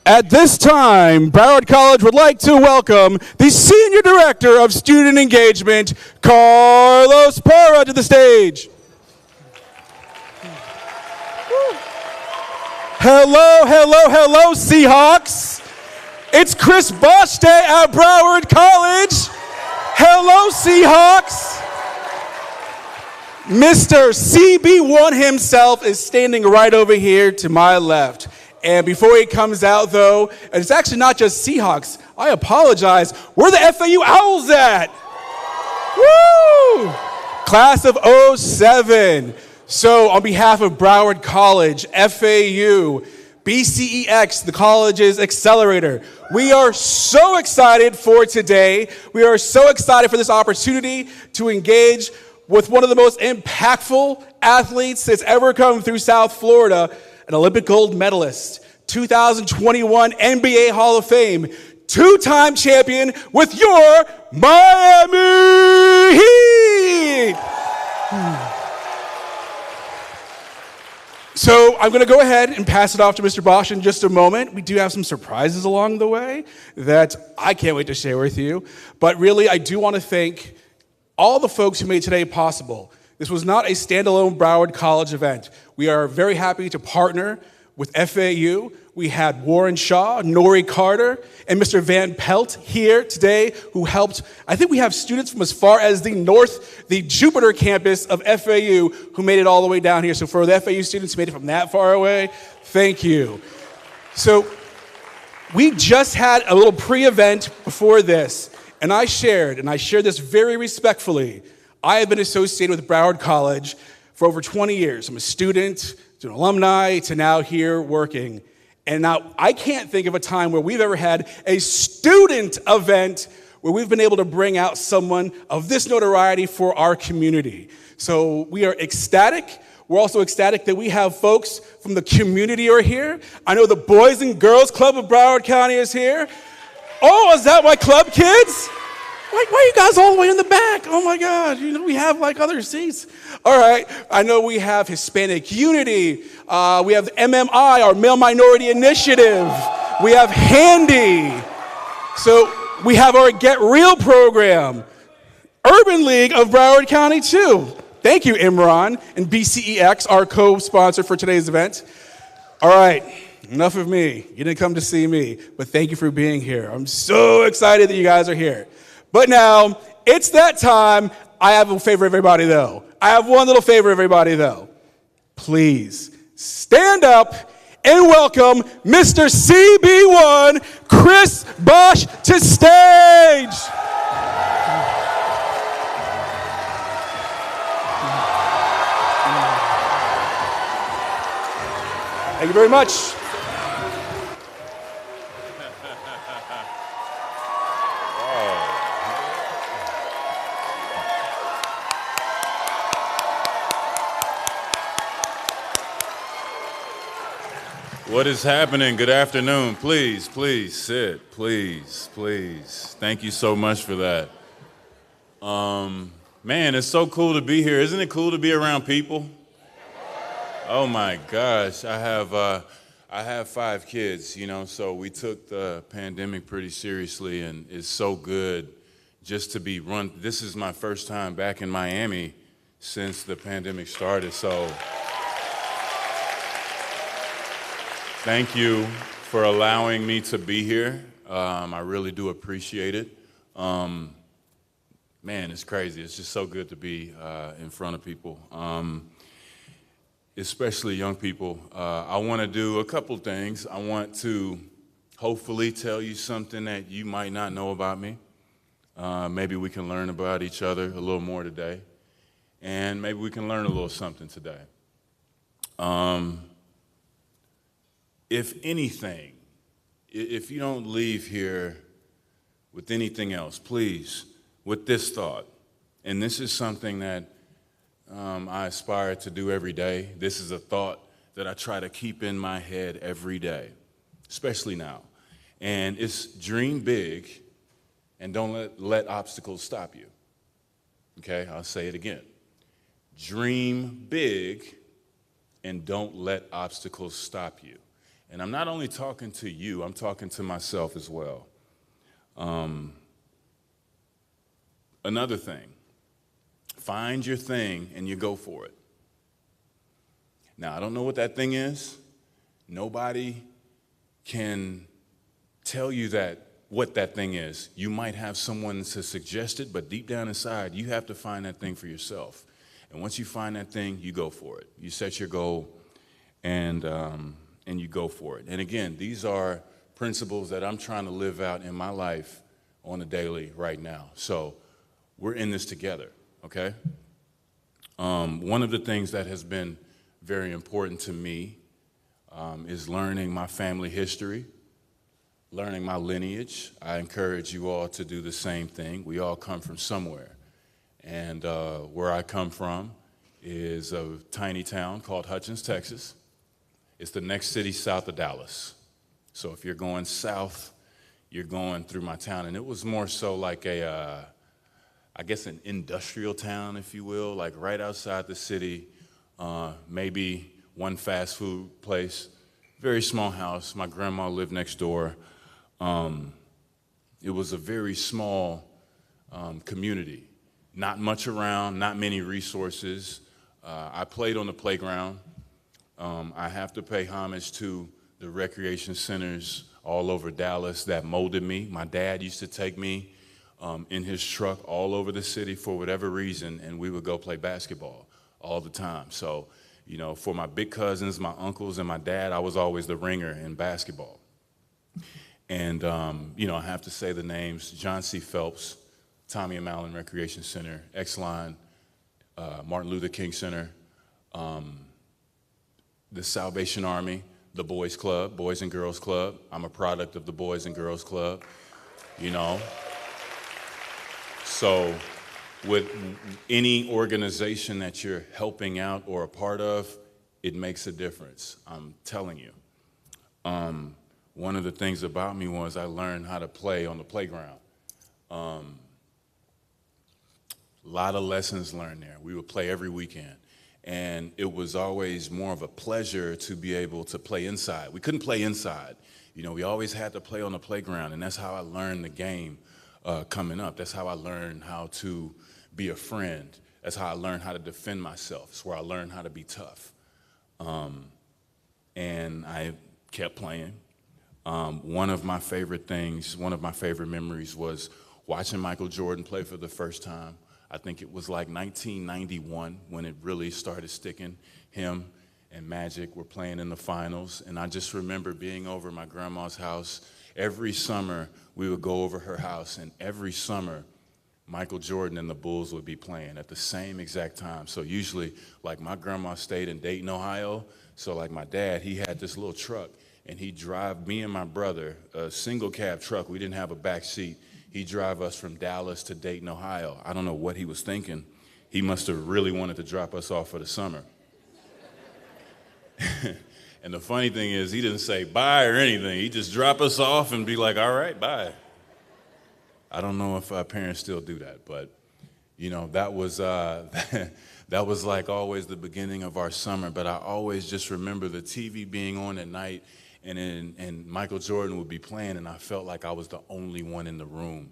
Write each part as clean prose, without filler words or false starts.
At this time, Broward College would like to welcome the Senior Director of Student Engagement, Carlos Parra, to the stage. Hello, Seahawks. It's Chris Bosh Day at Broward College. Hello, Seahawks. Mr. CB1 himself is standing right over here to my left. And before he comes out, though, and it's actually not just Seahawks. I apologize. Where the FAU Owls at? Woo! Class of 07. So on behalf of Broward College, FAU, BCEx, the college's accelerator, we are so excited for today. We are so excited for this opportunity to engage with one of the most impactful athletes that's ever come through South Florida, an Olympic gold medalist, 2021 NBA Hall of Fame, two-time champion with your Miami Heat. So I'm going to go ahead and pass it off to Mr. Bosh in just a moment. We do have some surprises along the way that I can't wait to share with you. But really, I do want to thank all the folks who made today possible. This was not a standalone Broward College event. We are very happy to partner with FAU. We had Warren Shaw, Nori Carter, and Mr. Van Pelt here today who helped. I think we have students from as far as the Jupiter campus of FAU who made it all the way down here. So for the FAU students who made it from that far away, thank you. So we just had a little pre-event before this, and I shared this very respectfully. I have been associated with Broward College for over 20 years. I'm a student, to an alumni, to now here working. And now I can't think of a time where we've ever had a student event where we've been able to bring out someone of this notoriety for our community. So we are ecstatic. We're also ecstatic that we have folks from the community are here. I know the Boys and Girls Club of Broward County is here. Oh, is that my club, kids? Why are you guys all the way in the back? Oh my God, we have like other seats. All right, I know we have Hispanic Unity. We have MMI, our Male Minority Initiative. We have Handy. So we have our Get Real program. Urban League of Broward County too. Thank you, Imran, and BCEx, our co-sponsor for today's event. All right, enough of me. You didn't come to see me, but thank you for being here. I'm so excited that you guys are here. But now, it's that time. I have a favor, everybody, though. I have one little favor, everybody, though. Please stand up and welcome Mr. CB1, Chris Bosh, to stage. Thank you very much. What is happening? Good afternoon. Please sit. Please. Thank you so much for that. Man, it's so cool to be here. Isn't it cool to be around people? Oh my gosh. I have 5 kids, so we took the pandemic pretty seriously, and it's so good just to be run. This is my first time back in Miami since the pandemic started, so thank you for allowing me to be here. I really do appreciate it. Man, it's crazy. It's just so good to be in front of people, especially young people. I want to do a couple things. I want to hopefully tell you something that you might not know about me. Maybe we can learn about each other a little more today. And maybe we can learn a little something today. If anything, if you don't leave here with anything else, please, with this thought, and this is something that I aspire to do every day. This is a thought that I try to keep in my head every day, especially now. And it's dream big and don't let obstacles stop you. Okay, I'll say it again. Dream big and don't let obstacles stop you. And I'm not only talking to you, I'm talking to myself as well. Another thing, find your thing and you go for it. Now, I don't know what that thing is. Nobody can tell you what that thing is. You might have someone to suggest it, but deep down inside, you have to find that thing for yourself. And once you find that thing, you go for it. You set your goal and you go for it. And again, these are principles that I'm trying to live out in my life on a daily right now. So we're in this together, okay? One of the things that has been very important to me is learning my family history, learning my lineage. I encourage you all to do the same thing. We all come from somewhere. And where I come from is a tiny town called Hutchins, Texas. It's the next city south of Dallas. So if you're going south, you're going through my town. And it was more so like an industrial town, if you will, like right outside the city, maybe one fast food place, very small house. My grandma lived next door. It was a very small community. Not much around, not many resources. I played on the playground. I have to pay homage to the recreation centers all over Dallas that molded me. My dad used to take me in his truck all over the city for whatever reason, and we would go play basketball all the time. So, you know, for my big cousins, my uncles, and my dad, I was always the ringer in basketball. And, you know, I have to say the names: John C. Phelps, Tommy and Malin Recreation Center, X-Line, Martin Luther King Center, the Salvation Army, the Boys Club, Boys and Girls Club. I'm a product of the Boys and Girls Club, you know. So with any organization that you're helping out or a part of, it makes a difference, I'm telling you. One of the things about me was I learned how to play on the playground. A lot of lessons learned there. We would play every weekend. And it was always more of a pleasure to be able to play inside. We couldn't play inside. You know, we always had to play on the playground, and that's how I learned the game coming up. That's how I learned how to be a friend. That's how I learned how to defend myself. It's where I learned how to be tough. And I kept playing. One of my favorite memories was watching Michael Jordan play for the first time. I think it was like 1991 when it really started sticking. Him and Magic were playing in the finals, and I just remember being over my grandma's house. Every summer, we would go over her house, and every summer, Michael Jordan and the Bulls would be playing at the same exact time. So usually, like, my grandma stayed in Dayton, Ohio, so like my dad, he had this little truck, and he'd drive me and my brother, a single cab truck. We didn't have a back seat. He'd drive us from Dallas to Dayton, Ohio. I don't know what he was thinking. He must have really wanted to drop us off for the summer. And the funny thing is, he didn't say bye or anything. He'd just drop us off and be like, all right, bye. I don't know if our parents still do that, but, you know, that was like always the beginning of our summer. But I always just remember the TV being on at night, and Michael Jordan would be playing, and I felt like I was the only one in the room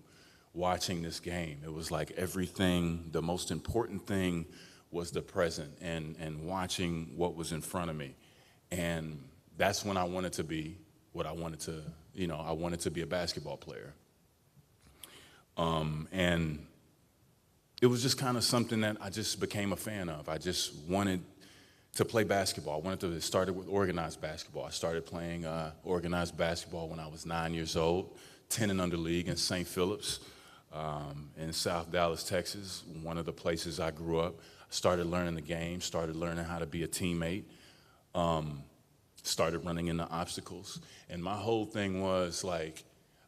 watching this game. It was like everything, the most important thing was the present and watching what was in front of me. And that's when I wanted to be what I wanted to, you know, I wanted to be a basketball player. And it was just kind of something that I just became a fan of. I just wanted to play basketball. I wanted to start with organized basketball. I started playing organized basketball when I was 9 years old, 10 and under league in St. Phillips in South Dallas, Texas, one of the places I grew up. Started learning the game, started learning how to be a teammate, started running into obstacles. And my whole thing was like,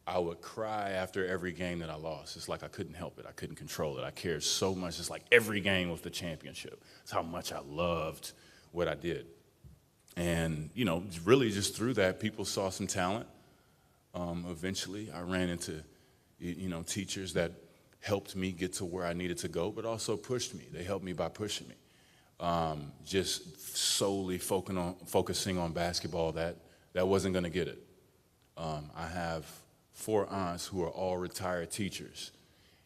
I would cry after every game that I lost. It's like I couldn't help it. I couldn't control it. I cared so much. It's like every game was the championship. It's how much I loved what I did. And, you know, really just through that, people saw some talent. Eventually, I ran into, you know, teachers that helped me get to where I needed to go, but also pushed me. They helped me by pushing me. Just solely focusing on basketball, that that wasn't going to get it. I have 4 aunts who are all retired teachers,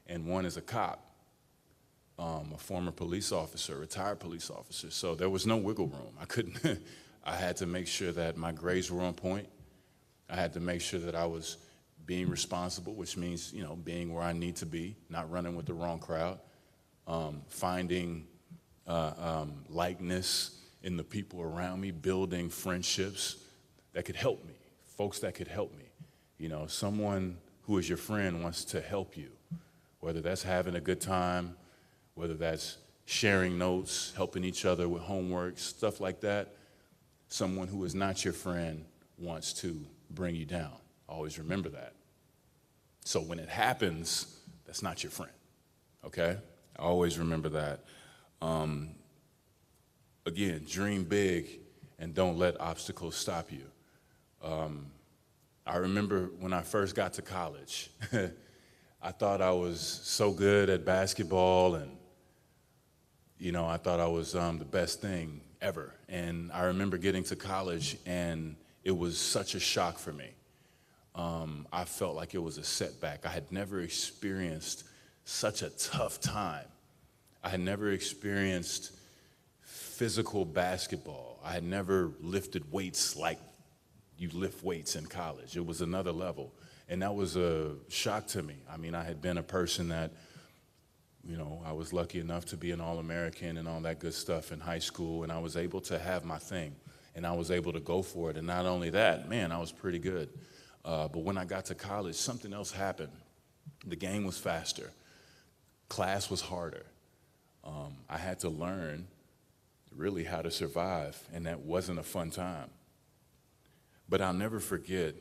and one is a cop, a former police officer, retired police officer. So there was no wiggle room. I couldn't, I had to make sure that my grades were on point. I had to make sure that I was being responsible, which means, being where I need to be, not running with the wrong crowd, finding likeness in the people around me, building friendships that could help me, folks that could help me. Someone who is your friend wants to help you, whether that's having a good time, whether that's sharing notes, helping each other with homework, stuff like that. Someone who is not your friend wants to bring you down. Always remember that. So when it happens, that's not your friend, okay? Always remember that. Again, dream big and don't let obstacles stop you. I remember when I first got to college, I thought I was so good at basketball and, I thought I was the best thing ever. And I remember getting to college and it was such a shock for me. I felt like it was a setback. I had never experienced such a tough time. I had never experienced physical basketball. I had never lifted weights like you lift weights in college. It was another level. And that was a shock to me. I mean, I had been a person that, I was lucky enough to be an All-American and all that good stuff in high school, and I was able to have my thing, and I was able to go for it. And not only that, man, I was pretty good. But when I got to college, something else happened. The game was faster. Class was harder. I had to learn really how to survive, and that wasn't a fun time. But I'll never forget,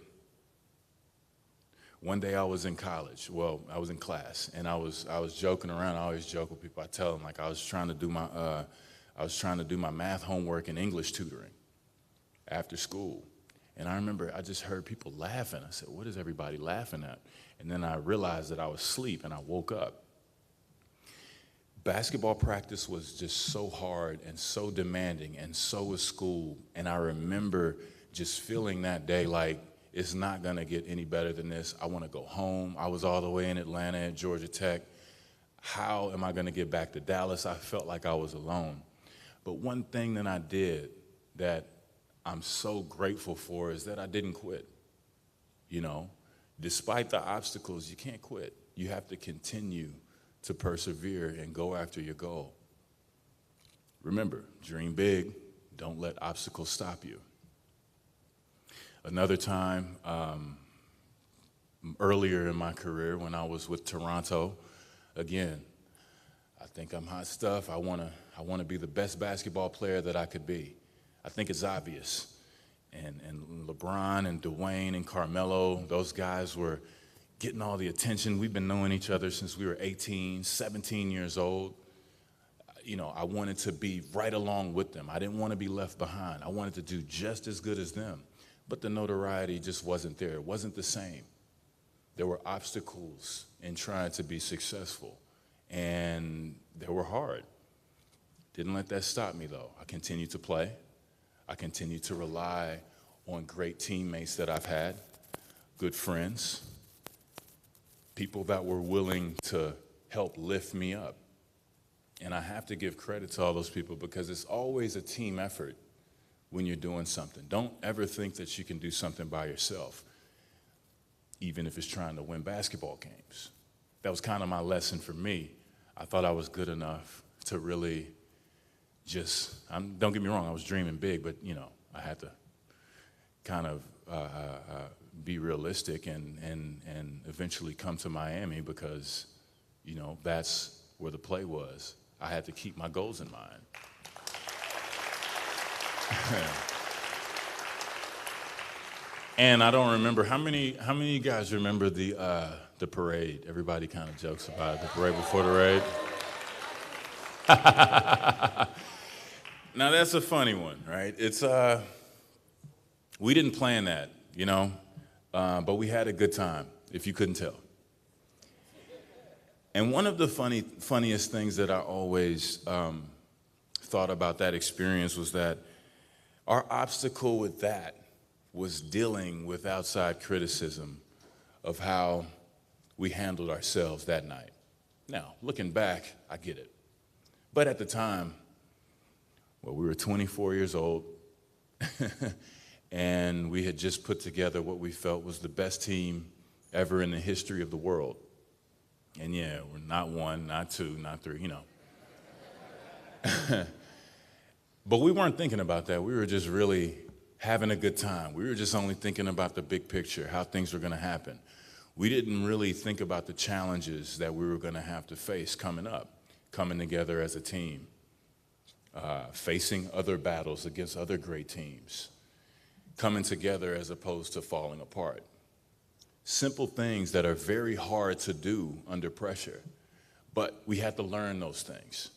one day I was in college. Well, I was in class, and I was joking around. I always joke with people. I tell them, like, I was trying to do my math homework and English tutoring after school. And I remember I just heard people laughing. I said, what is everybody laughing at? And then I realized that I was asleep, and I woke up. Basketball practice was just so hard and so demanding, and so was school. And I remember just feeling that day like, it's not going to get any better than this. I want to go home. I was all the way in Atlanta at Georgia Tech. How am I going to get back to Dallas? I felt like I was alone. But one thing that I did that I'm so grateful for is that I didn't quit. Despite the obstacles, you can't quit. You have to continue to persevere and go after your goal. Remember, dream big. Don't let obstacles stop you. Another time, earlier in my career when I was with Toronto, again, I think I'm hot stuff. I want to be the best basketball player that I could be. I think it's obvious. And LeBron and Dwayne and Carmelo, those guys were getting all the attention. We've been knowing each other since we were 18, 17 years old. I wanted to be right along with them. I didn't want to be left behind. I wanted to do just as good as them. But the notoriety just wasn't there. It wasn't the same. There were obstacles in trying to be successful, and they were hard. Didn't let that stop me, though. I continued to play. I continued to rely on great teammates that I've had, good friends, people that were willing to help lift me up. And I have to give credit to all those people because it's always a team effort when you're doing something. Don't ever think that you can do something by yourself, even if it's trying to win basketball games. That was kind of my lesson for me. I thought I was good enough to really don't get me wrong, I was dreaming big, but, I had to kind of be realistic and eventually come to Miami because, that's where the play was. I had to keep my goals in mind. And I don't remember how many of you guys remember the parade? Everybody kind of jokes about it, the parade before the raid. Now that's a funny one, right? It's we didn't plan that, but we had a good time, if you couldn't tell. And one of the funniest things that I always thought about that experience was that our obstacle with that was dealing with outside criticism of how we handled ourselves that night. Now, looking back, I get it. But at the time, well, we were 24 years old, and we had just put together what we felt was the best team ever in the history of the world. And yeah, we're not one, not two, not three, But we weren't thinking about that. We were just really having a good time. We were just only thinking about the big picture, how things were going to happen. We didn't really think about the challenges that we were going to have to face coming up, coming together as a team, facing other battles against other great teams, coming together as opposed to falling apart. Simple things that are very hard to do under pressure, but we had to learn those things.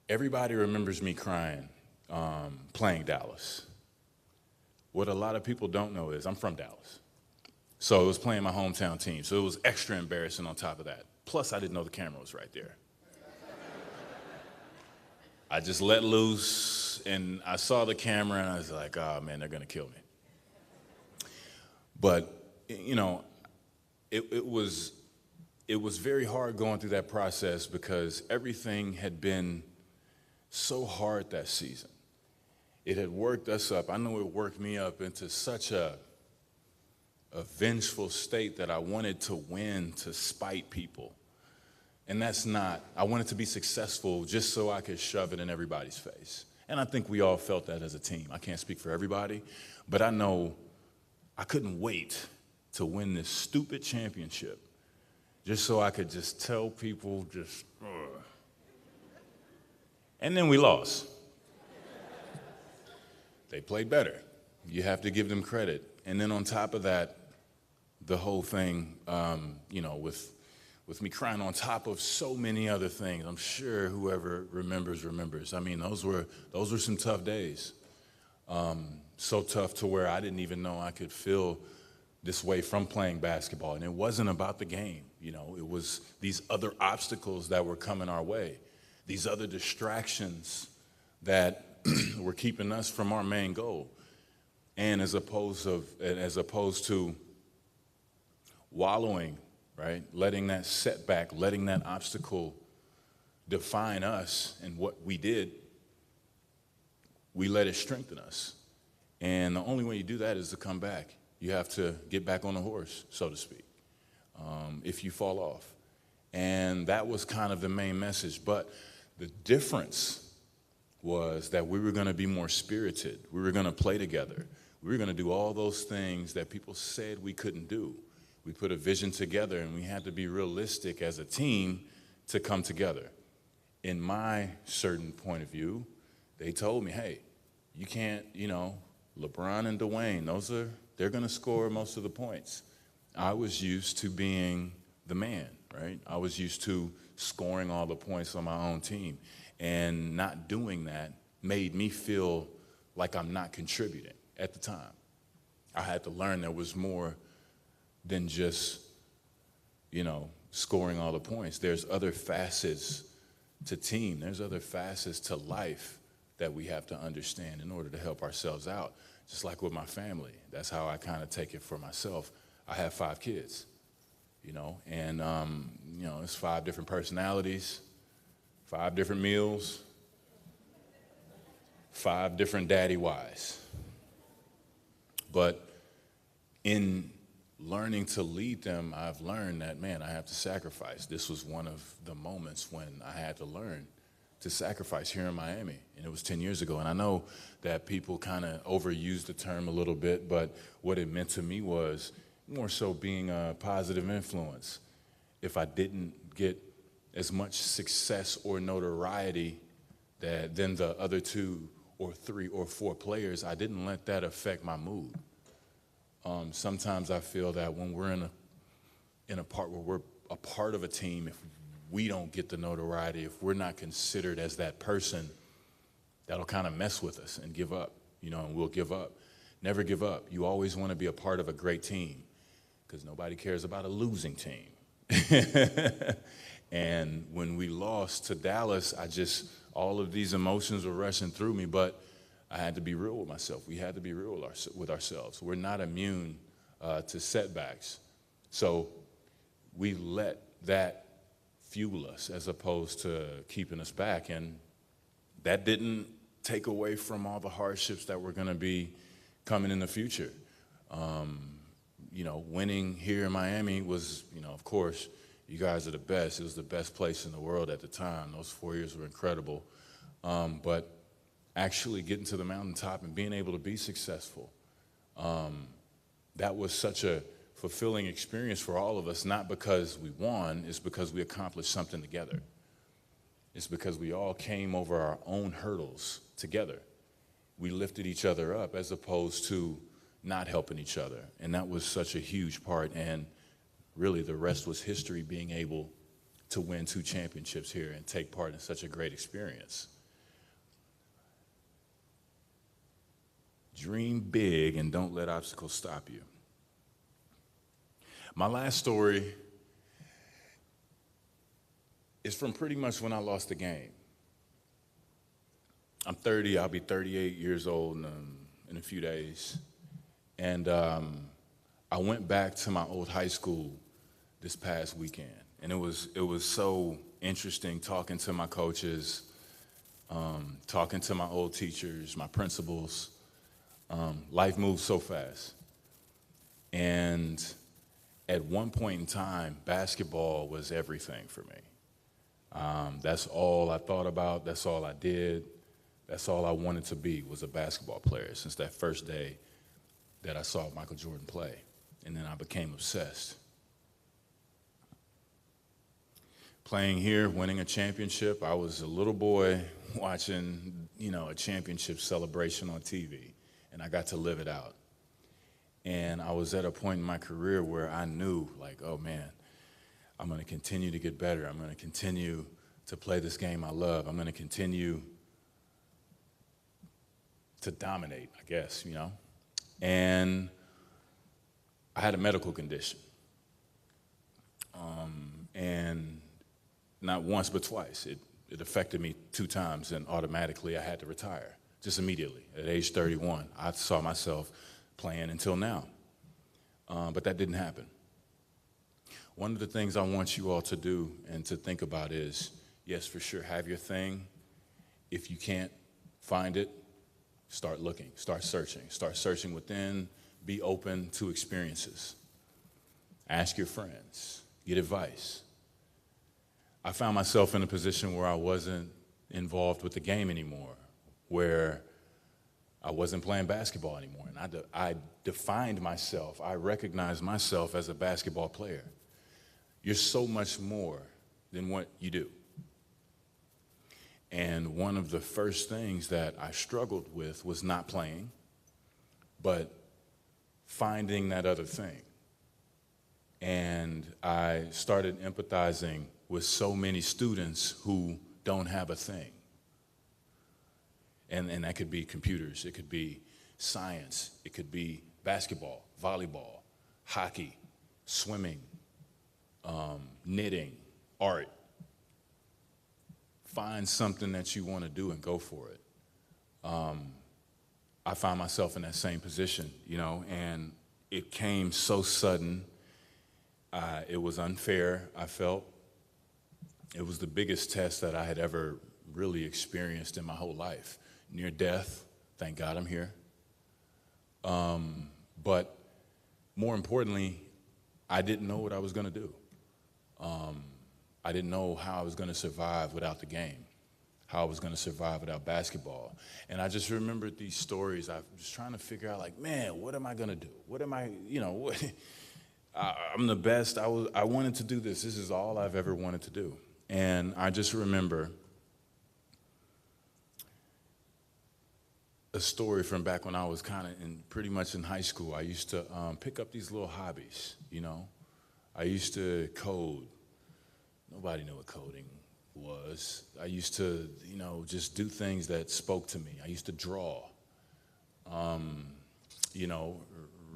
Everybody remembers me crying playing Dallas. What a lot of people don't know is I'm from Dallas. So it was playing my hometown team. So it was extra embarrassing on top of that. Plus, I didn't know the camera was right there. I just let loose, and I saw the camera, and I was like, oh, man, they're going to kill me. But, it was very hard going through that process because everything had been so hard that season. It had worked us up. I know it worked me up into such a vengeful state that I wanted to win to spite people. And that's not, I wanted to be successful just so I could shove it in everybody's face. And I think we all felt that as a team. I can't speak for everybody, but I know I couldn't wait to win this stupid championship just so I could just tell people just, ugh. And then we lost. They played better. You have to give them credit. And then on top of that, the whole thing, with me crying on top of so many other things. I'm sure whoever remembers. I mean, those were some tough days. So tough to where I didn't even know I could feel this way from playing basketball. And it wasn't about the game. It was these other obstacles that were coming our way, these other distractions that were keeping us from our main goal. And as opposed to wallowing, right? Letting that setback, letting that obstacle define us and what we did, we let it strengthen us. And the only way you do that is to come back. You have to get back on the horse, so to speak, if you fall off. And that was kind of the main message. But the difference was that we were going to be more spirited. We were going to play together. We were going to do all those things that people said we couldn't do. We put a vision together, and we had to be realistic as a team to come together. In my certain point of view, they told me, hey, you can't, LeBron and Dwayne, they're going to score most of the points. I was used to being the man, right? I was used to scoring all the points on my own team. And not doing that made me feel like I'm not contributing at the time. I had to learn there was more than just, scoring all the points. There's other facets to team. There's other facets to life that we have to understand in order to help ourselves out. Just like with my family. That's how I kind of take it for myself. I have 5 kids, and, it's 5 different personalities, 5 different meals, 5 different daddy whys. But in learning to lead them, I've learned that, man, I have to sacrifice. This was one of the moments when I had to learn to sacrifice here in Miami, and it was 10 years ago. And I know that people kind of overuse the term a little bit, but what it meant to me was more so being a positive influence. If I didn't get as much success or notoriety than the other 2 or 3 or 4 players, I didn't let that affect my mood. Sometimes I feel that when we're in a part where we're a part of a team, if we don't get the notoriety, if we're not considered as that person, that'll kind of mess with us and give up, and we'll give up. Never give up. You always want to be a part of a great team because nobody cares about a losing team. And when we lost to Dallas, all of these emotions were rushing through me, but I had to be real with myself. We had to be real with ourselves. We're not immune to setbacks. So we let that fuel us as opposed to keeping us back. And that didn't take away from all the hardships that were going to be coming in the future. Winning here in Miami was, of course, you guys are the best. It was the best place in the world at the time. Those 4 years were incredible. But actually getting to the mountaintop and being able to be successful, that was such a fulfilling experience for all of us, not because we won, it's because we accomplished something together. It's because we all came over our own hurdles together. We lifted each other up as opposed to not helping each other. And that was such a huge part. And really the rest was history, being able to win 2 championships here and take part in such a great experience. Dream big and don't let obstacles stop you. My last story is from pretty much when I lost the game. I'm 30, I'll be 38 years old in a few days. And I went back to my old high school this past weekend. And it was so interesting talking to my coaches, talking to my old teachers, my principals. Life moves so fast. And at one point in time, basketball was everything for me. That's all I thought about. That's all I did. That's all I wanted to be, was a basketball player since that first day that I saw Michael Jordan play. And then I became obsessed. Playing here, winning a championship, I was a little boy watching, a championship celebration on TV, and I got to live it out. And I was at a point in my career where I knew, like, oh man, I'm going to continue to get better. I'm going to continue to play this game I love. I'm going to continue to dominate, I guess, And I had a medical condition. And not once but twice. It affected me 2 times, and automatically I had to retire, just immediately. At age 31, I saw myself playing until now. But that didn't happen. One of the things I want you all to do and to think about is, yes, for sure, have your thing. If you can't find it, start looking, start searching within, be open to experiences. Ask your friends, get advice. I found myself in a position where I wasn't involved with the game anymore, where I wasn't playing basketball anymore. And I defined myself, I recognized myself as a basketball player. You're so much more than what you do. And one of the first things that I struggled with was not playing, but finding that other thing. And I started empathizing with so many students who don't have a thing. And that could be computers, it could be science, it could be basketball, volleyball, hockey, swimming, knitting, art. Find something that you want to do and go for it. I found myself in that same position, and it came so sudden. It was unfair, I felt. It was the biggest test that I had ever really experienced in my whole life. Near death, thank God I'm here. But more importantly, I didn't know what I was going to do. I didn't know how I was going to survive without the game, how I was going to survive without basketball. And I just remembered these stories. I was trying to figure out, like, man, what am I going to do? What am I, I'm the best. I wanted to do this. This is all I've ever wanted to do. And I just remember a story from back when I was kind of pretty much in high school. I used to pick up these little hobbies, I used to code. Nobody knew what coding was. I used to, just do things that spoke to me. I used to draw,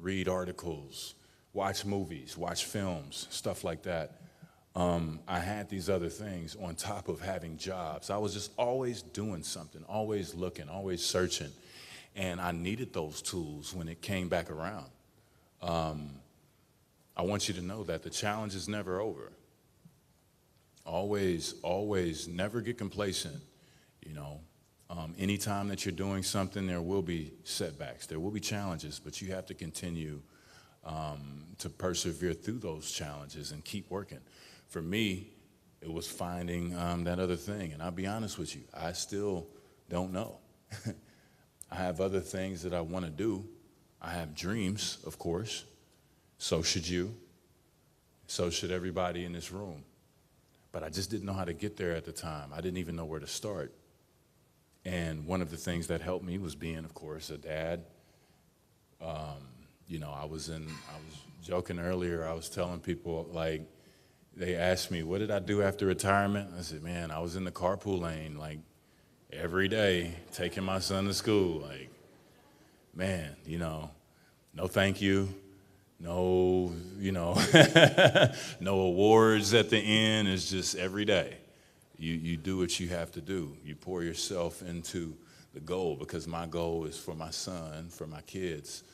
read articles, watch movies, watch films, stuff like that. I had these other things on top of having jobs. I was just always doing something, always looking, always searching. And I needed those tools when it came back around. I want you to know that the challenge is never over. Always never get complacent, you know. Anytime that you're doing something, there will be setbacks. There will be challenges, but you have to continue to persevere through those challenges and keep working. For me, it was finding that other thing. And I'll be honest with you, I still don't know. I have other things that I want to do. I have dreams, of course. So should you. So should everybody in this room. But I just didn't know how to get there at the time. I didn't even know where to start. And one of the things that helped me was being, of course, a dad. You know, I was joking earlier, I was telling people, like, they asked me, what did I do after retirement? I said, man, I was in the carpool lane, like, every day, taking my son to school. Like, man, you know, no thank you, no, you know, no awards at the end. It's just every day. You do what you have to do. You pour yourself into the goal, because my goal is for my son, for my kids,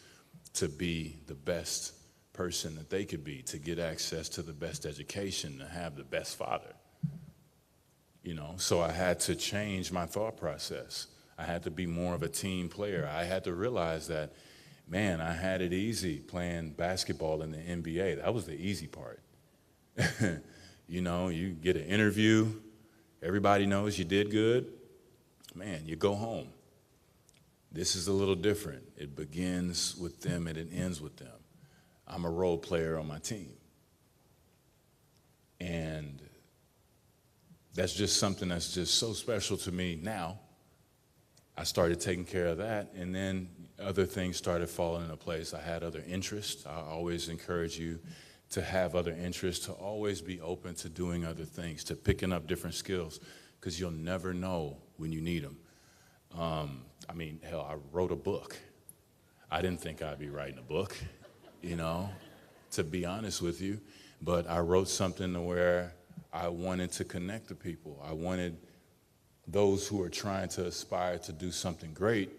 to be the best person that they could be, to get access to the best education, to have the best father. You know, so I had to change my thought process. I had to be more of a team player. I had to realize that, man, I had it easy playing basketball in the NBA. That was the easy part. You know, you get an interview, everybody knows you did good, man, you go home. This is a little different. It begins with them and it ends with them. I'm a role player on my team. And that's just something that's just so special to me now. I started taking care of that, and then other things started falling into place. I had other interests. I always encourage you to have other interests, to always be open to doing other things, to picking up different skills, because you'll never know when you need them. I mean, hell, I wrote a book. I didn't think I'd be writing a book, you know, to be honest with you. But I wrote something to where I wanted to connect to people. I wanted those who are trying to aspire to do something great,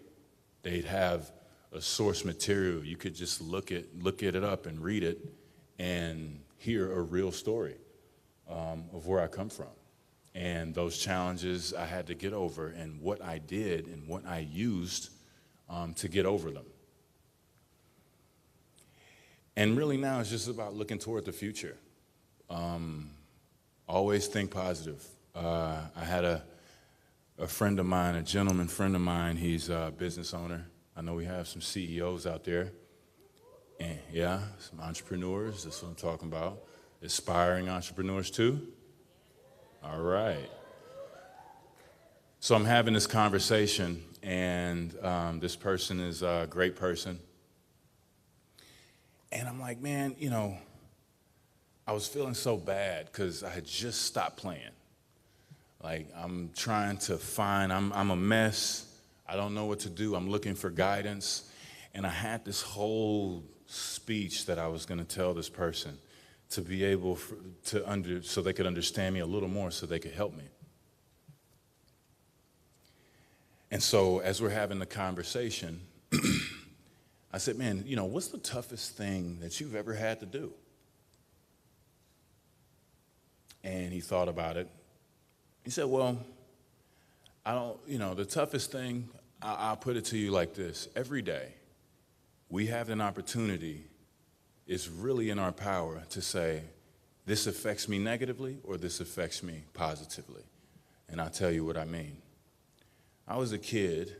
they'd have a source material. You could just look at it up and read it and hear a real story of where I come from. And those challenges I had to get over, and what I did and what I used to get over them. And really now it's just about looking toward the future. Always think positive. I had a friend of mine, a gentleman friend of mine, he's a business owner. I know we have some CEOs out there. And yeah, some entrepreneurs, that's what I'm talking about. Aspiring entrepreneurs too. All right. So I'm having this conversation, and this person is a great person. And I'm like, man, you know, I was feeling so bad because I had just stopped playing. Like, I'm trying to find, I'm a mess. I don't know what to do. I'm looking for guidance. And I had this whole speech that I was going to tell this person to be able so they could understand me a little more, so they could help me. And so as we're having the conversation, I said, man, you know, what's the toughest thing that you've ever had to do? And he thought about it. He said, well, the toughest thing, I'll put it to you like this. Every day, we have an opportunity. It's really in our power to say, this affects me negatively or this affects me positively. And I'll tell you what I mean. I was a kid,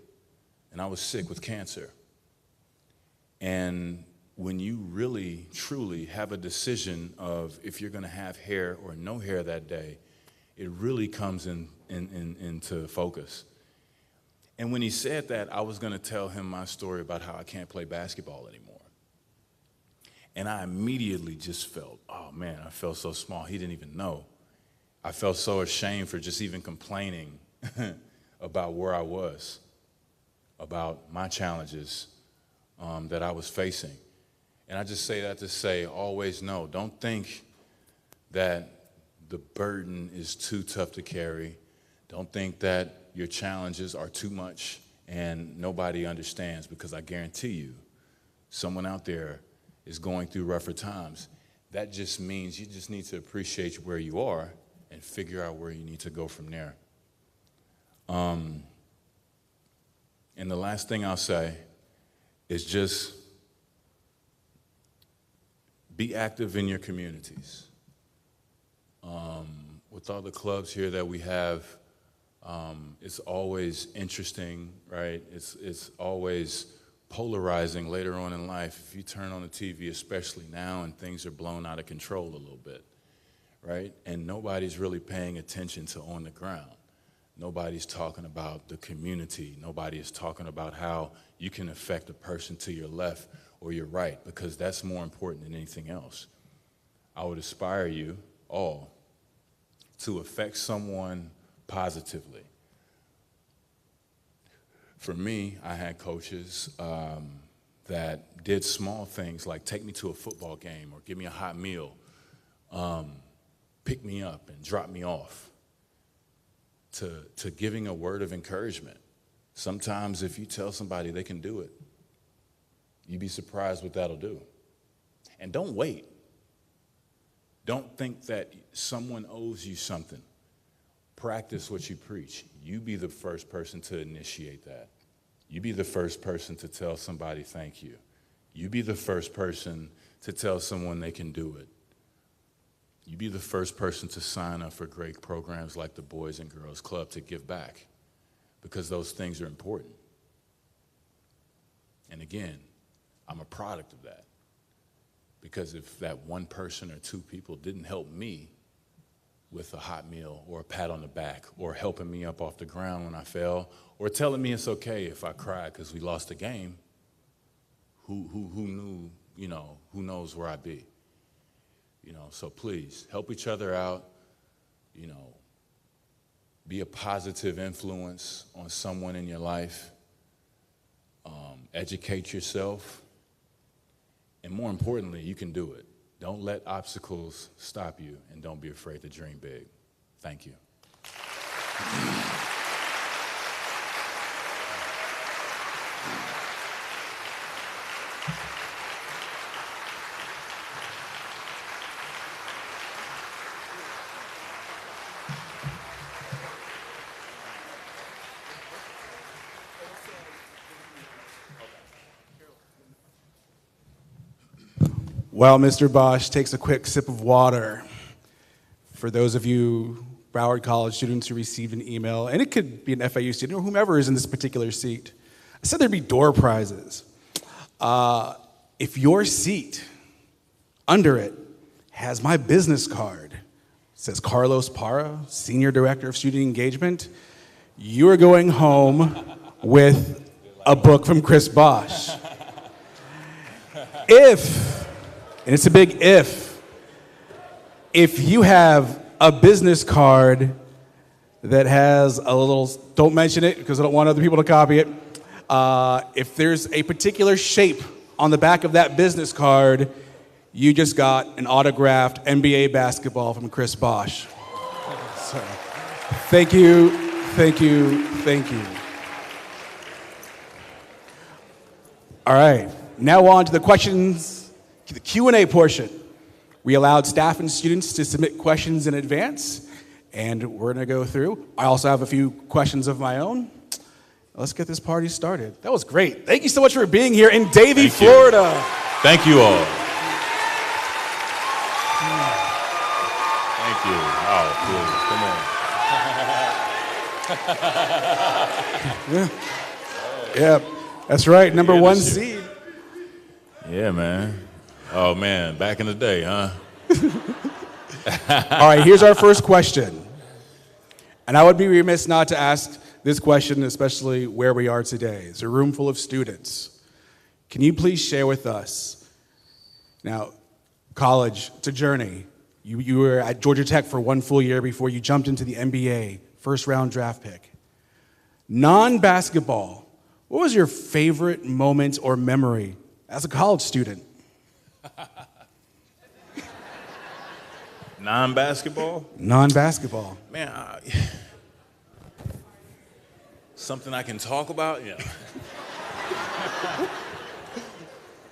and I was sick with cancer. And when you really, truly have a decision of if you're going to have hair or no hair that day, it really comes into focus. And when he said that, I was going to tell him my story about how I can't play basketball anymore. And I immediately just felt, oh man, I felt so small. He didn't even know. I felt so ashamed for just even complaining about where I was, about my challenges that I was facing. And I just say that to say, always know, don't think that the burden is too tough to carry. Don't think that your challenges are too much and nobody understands, because I guarantee you, someone out there is going through rougher times. That just means you just need to appreciate where you are and figure out where you need to go from there. And the last thing I'll say is just be active in your communities. With all the clubs here that we have, it's always interesting, right? It's always polarizing later on in life. If you turn on the TV, especially now, and things are blown out of control a little bit, right? And nobody's really paying attention to on the ground. Nobody's talking about the community. Nobody is talking about how you can affect a person to your left or your right, because that's more important than anything else. I would aspire you all to affect someone positively. For me, I had coaches that did small things like take me to a football game or give me a hot meal, pick me up and drop me off, to giving a word of encouragement. Sometimes if you tell somebody they can do it, you'd be surprised what that'll do. And don't wait. Don't think that someone owes you something. Practice what you preach. You be the first person to initiate that. You be the first person to tell somebody thank you. You be the first person to tell someone they can do it. You be the first person to sign up for great programs like the Boys and Girls Club to give back, because those things are important. And again, I'm a product of that. Because if that one person or two people didn't help me with a hot meal or a pat on the back or helping me up off the ground when I fell or telling me it's okay if I cried because we lost the game, who knew, who knows where I'd be? So please help each other out, be a positive influence on someone in your life, educate yourself. And more importantly, you can do it. Don't let obstacles stop you, and don't be afraid to dream big. Thank you. While Mr. Bosh takes a quick sip of water, for those of you Broward College students who received an email, and it could be an FIU student or whomever is in this particular seat, I said there'd be door prizes. If your seat, under it, has my business card, it says Carlos Parra, Senior Director of Student Engagement, you are going home with a book from Chris Bosh. And it's a big if you have a business card that has a little, don't mention it because I don't want other people to copy it. If there's a particular shape on the back of that business card, you just got an autographed NBA basketball from Chris Bosh. So, thank you. All right, now on to the questions. The Q&A portion. We allowed staff and students to submit questions in advance, and we're going to go through. I also have a few questions of my own. Let's get this party started. That was great. Thank you so much for being here in Davie, Florida. Thank you all. Thank you. Oh, please, come on. Yeah, that's right. Number one seed. Yeah, man. Oh, man, back in the day, huh? All right, here's our first question. And I would be remiss not to ask this question, especially where we are today. It's a room full of students. Can you please share with us, now, college, it's a journey. You were at Georgia Tech for one full year before you jumped into the NBA, first-round draft pick. Non-basketball, what was your favorite moment or memory as a college student? Non-basketball? Non-basketball. Man, something I can talk about? Yeah.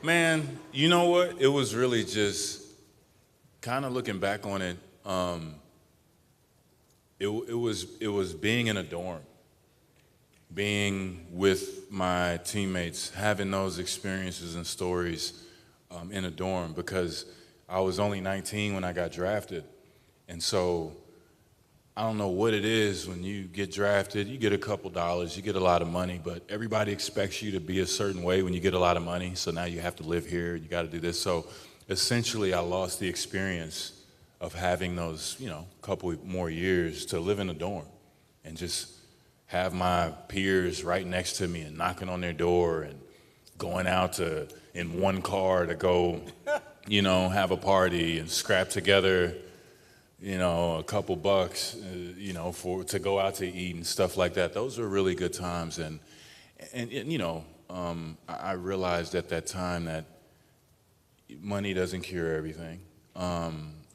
Man, you know what? It was really just kind of looking back on it. It was being in a dorm, being with my teammates, having those experiences and stories in a dorm, because I was only 19 when I got drafted. And so I don't know what it is when you get drafted. You get a couple dollars, you get a lot of money, but everybody expects you to be a certain way when you get a lot of money. So now you have to live here, you got to do this. So essentially I lost the experience of having those, couple more years to live in a dorm and just have my peers right next to me and knocking on their door and going out in one car to go, have a party and scrap together, a couple bucks, to go out to eat and stuff like that. Those were really good times. And I realized at that time that money doesn't cure everything.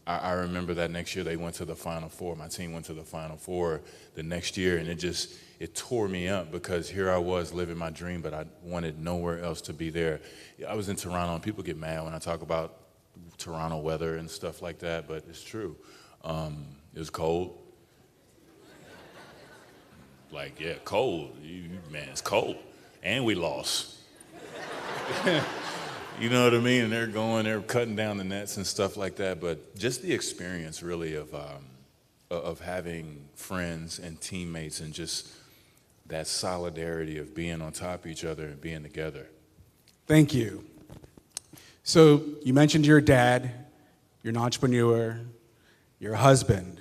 I remember that next year they went to the Final Four. My team went to the Final Four the next year, and it tore me up because here I was living my dream, but I wanted nowhere else to be there. I was in Toronto, and people get mad when I talk about Toronto weather and stuff like that, but it's true. It was cold. Cold. Man, it's cold. And we lost. You know what I mean? And they're cutting down the nets and stuff like that. But just the experience, really, of having friends and teammates and just that solidarity of being on top of each other and being together. Thank you. So you mentioned your dad, you're an entrepreneur, you're a husband.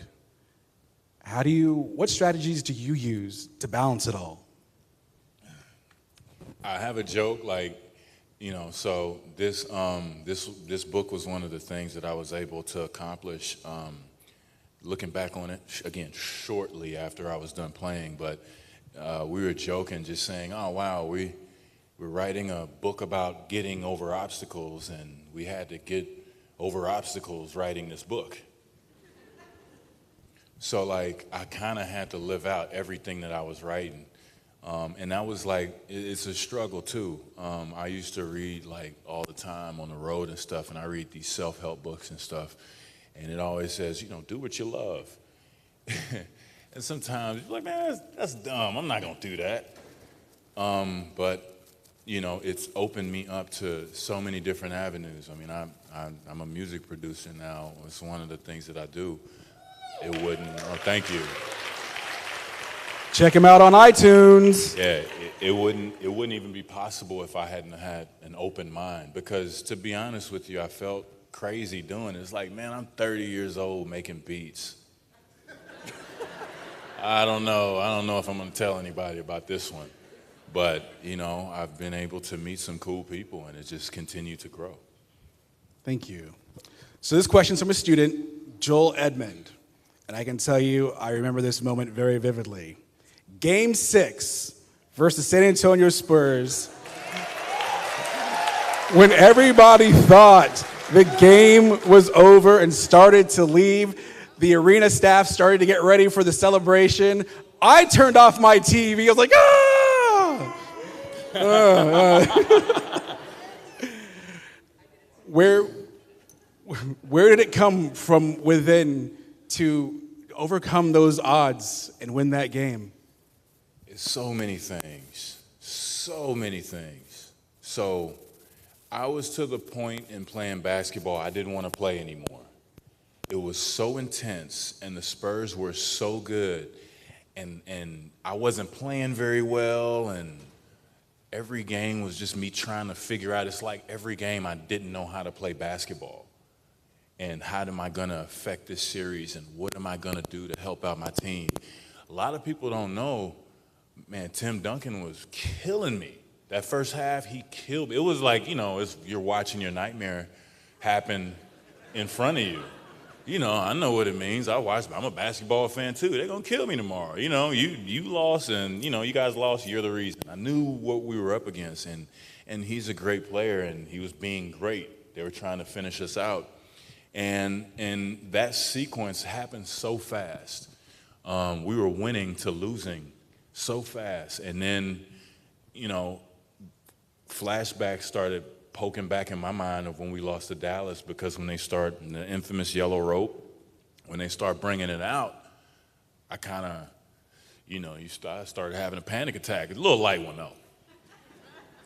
What strategies do you use to balance it all? I have a joke, so this book was one of the things that I was able to accomplish, looking back on it, again, shortly after I was done playing, but we were joking, just saying, oh, wow, we're writing a book about getting over obstacles, and we had to get over obstacles writing this book. So, I kind of had to live out everything that I was writing. And that was it's a struggle too. I used to read all the time on the road and stuff, and I read these self-help books and stuff, and it always says, do what you love. And sometimes you're like, man, that's dumb. I'm not gonna do that. But it's opened me up to so many different avenues. I mean, I'm a music producer now. It's one of the things that I do. Thank you. Check him out on iTunes. Yeah, it wouldn't even be possible if I hadn't had an open mind, because to be honest with you, I felt crazy doing it. It's like, man, I'm 30 years old making beats. I don't know if I'm going to tell anybody about this one, but I've been able to meet some cool people, and it just continued to grow. Thank you. So this question's from a student, Joel Edmond, and I can tell you I remember this moment very vividly. Game 6 versus San Antonio Spurs. When everybody thought the game was over and started to leave, the arena staff started to get ready for the celebration. I turned off my TV. I was like, ah! Where did it come from within to overcome those odds and win that game? So many things. So I was to the point in playing basketball, I didn't want to play anymore. It was so intense, and the Spurs were so good, and I wasn't playing very well, and every game was just me trying to figure out. It's like every game I didn't know how to play basketball. And how am I going to affect this series, and what am I going to do to help out my team? A lot of people don't know, man, Tim Duncan was killing me. That first half, he killed me. It was like, you're watching your nightmare happen in front of you. I know what it means. I'm a basketball fan too. They're going to kill me tomorrow. You lost, and, you guys lost, you're the reason. I knew what we were up against, and he's a great player, and he was being great. They were trying to finish us out. And that sequence happened so fast. We were winning to losing so fast. And then, flashbacks started poking back in my mind of when we lost to Dallas, because when they start the infamous yellow rope, when they start bringing it out, I kind of, I started having a panic attack. A little light one, though.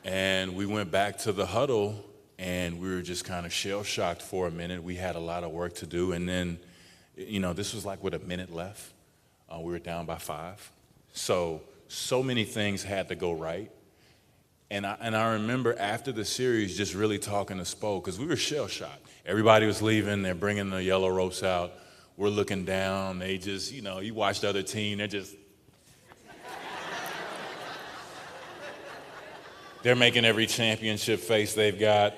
And we went back to the huddle, and we were just kind of shell-shocked for a minute. We had a lot of work to do. And then, this was like with a minute left. We were down by 5. So many things had to go right. And I remember after the series just really talking to Spo, because we were shell-shocked. Everybody was leaving. They're bringing the yellow ropes out. We're looking down. They just, you watch the other team. They're making every championship face they've got.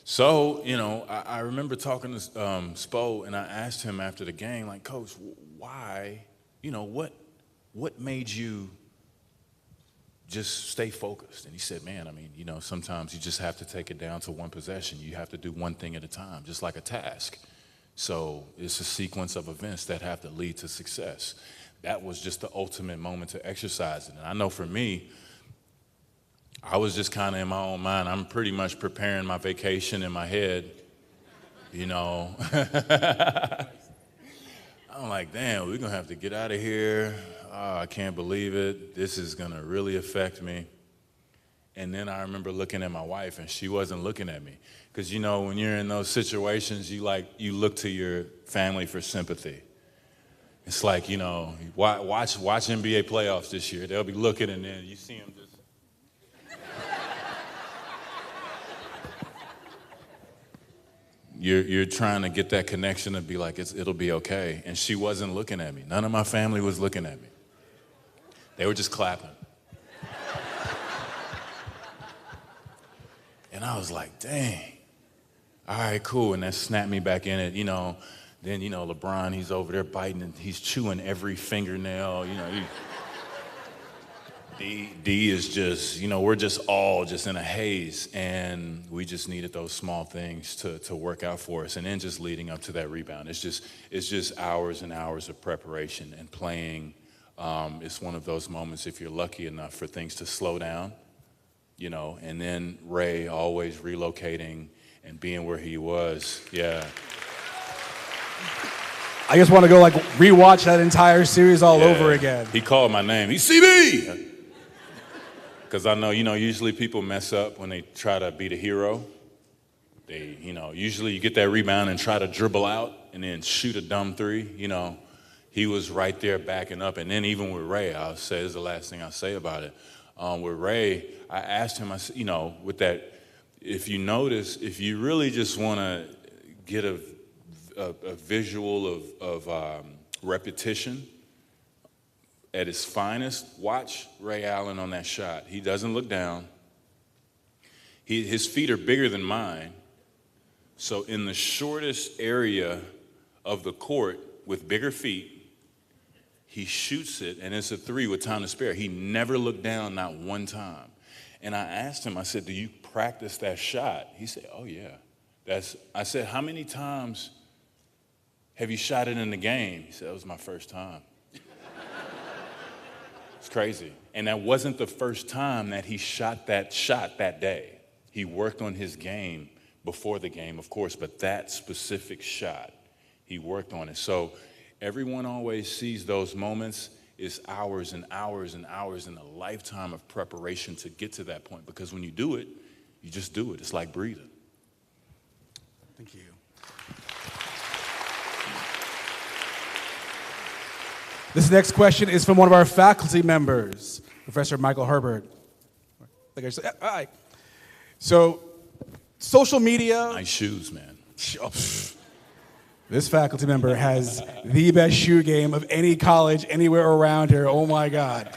So, I remember talking to Spo, and I asked him after the game, like, Coach, why, what made you just stay focused? And he said, man, sometimes you just have to take it down to one possession. You have to do one thing at a time, just like a task. So it's a sequence of events that have to lead to success. That was just the ultimate moment to exercise it. And I know for me, I was just kind of in my own mind. I'm pretty much preparing my vacation in my head, I'm like, damn, we're going to have to get out of here. Oh, I can't believe it. This is going to really affect me. And then I remember looking at my wife, and she wasn't looking at me. Because, when you're in those situations, you look to your family for sympathy. It's like, watch NBA playoffs this year. They'll be looking, and then you see them just. You're trying to get that connection to be like, it'll be okay. And she wasn't looking at me. None of my family was looking at me. They were just clapping. And I was like, dang. All right, cool. And that snapped me back in it, Then, LeBron, he's over there biting and he's chewing every fingernail, D is just, we're just all just in a haze, and we just needed those small things to work out for us. And then just leading up to that rebound, it's just hours and hours of preparation and playing. It's one of those moments, if you're lucky enough for things to slow down, and then Ray always relocating and being where he was. Yeah. I just want to go rewatch that entire series all over again. He called my name. He's CB! Because I know, usually people mess up when they try to be the hero. They, usually you get that rebound and try to dribble out and then shoot a dumb three. He was right there backing up. And then even with Ray, I'll say, this is the last thing I'll say about it. With Ray, I asked him, with that, if you notice, if you really just want to get a visual of repetition at its finest, watch Ray Allen on that shot. He doesn't look down. His feet are bigger than mine. So in the shortest area of the court with bigger feet, he shoots it, and it's a 3 with time to spare. He never looked down, not one time. And I asked him, I said, do you practice that shot? He said, oh, yeah. I said, how many times have you shot it in the game? He said, that was my first time. It's crazy. And that wasn't the first time that he shot that day. He worked on his game before the game, of course, but that specific shot, he worked on it. So everyone always sees those moments. It's hours and hours and hours and a lifetime of preparation to get to that point, because when you do it, you just do it. It's like breathing. Thank you. This next question is from one of our faculty members, Professor Michael Herbert. Like I said, hi. So, social media. Nice shoes, man. This faculty member has the best shoe game of any college anywhere around here. Oh my God.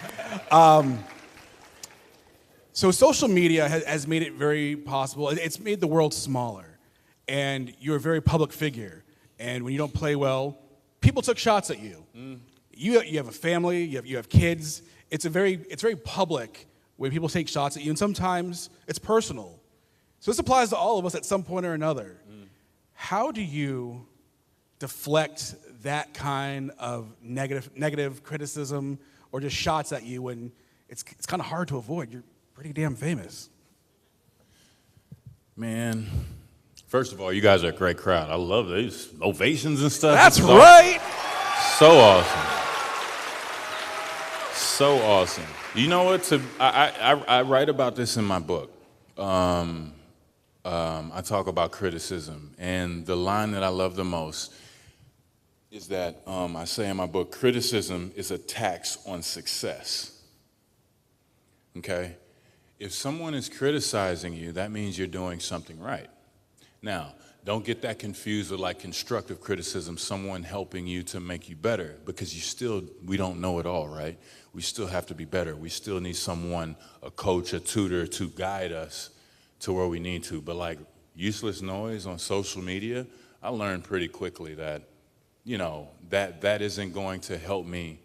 So social media has made it very possible. It's made the world smaller. And you're a very public figure. And when you don't play well, people took shots at you. You have a family, you have kids. It's very public when people take shots at you, and sometimes it's personal. So this applies to all of us at some point or another. How do you deflect that kind of negative criticism or just shots at you when it's kind of hard to avoid? You're pretty damn famous. Man, first of all, you guys are a great crowd. I love these ovations and stuff. That's right. So awesome. So awesome. You know what? I write about this in my book. I talk about criticism, and the line that I love the most is that I say in my book, criticism is a tax on success. Okay? If someone is criticizing you, that means you're doing something right. Now, don't get that confused with like constructive criticism, someone helping you to make you better, because we don't know it all, right? We still have to be better. We still need someone, a coach, a tutor to guide us to where we need to. But like useless noise on social media, I learned pretty quickly that, that isn't going to help me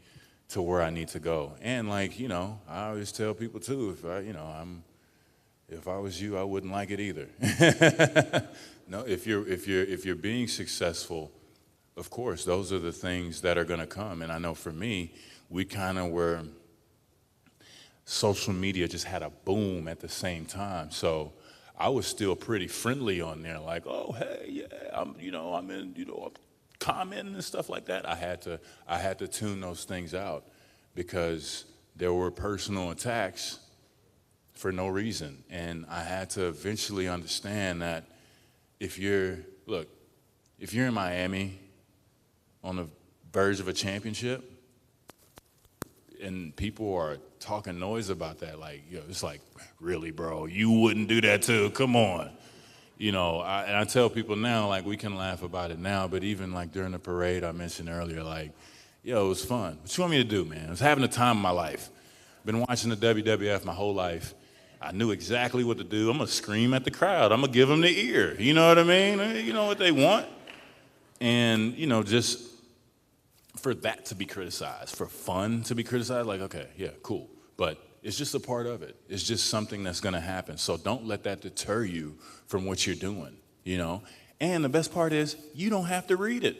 to where I need to go. And like, I always tell people too, if I was you, I wouldn't like it either. No, if you're being successful, of course, those are the things that are going to come. And I know for me, we kind of were, social media just had a boom at the same time. So I was still pretty friendly on there, like, oh, hey, yeah, I'm commenting and stuff like that. I had to tune those things out because there were personal attacks for no reason. And I had to eventually understand that if you're in Miami on the verge of a championship and people are talking noise about that, like, it's like, really, bro, you wouldn't do that too, come on. And I tell people now, like, we can laugh about it now, but even like during the parade I mentioned earlier, like, it was fun. What you want me to do, man? I was having the time of my life. Been watching the WWF my whole life. I knew exactly what to do. I'm going to scream at the crowd. I'm going to give them the ear. You know what I mean? You know what they want. And, just for that to be criticized, for fun to be criticized, like, okay, yeah, cool. But it's just a part of it. It's just something that's going to happen. So don't let that deter you from what you're doing, And the best part is you don't have to read it.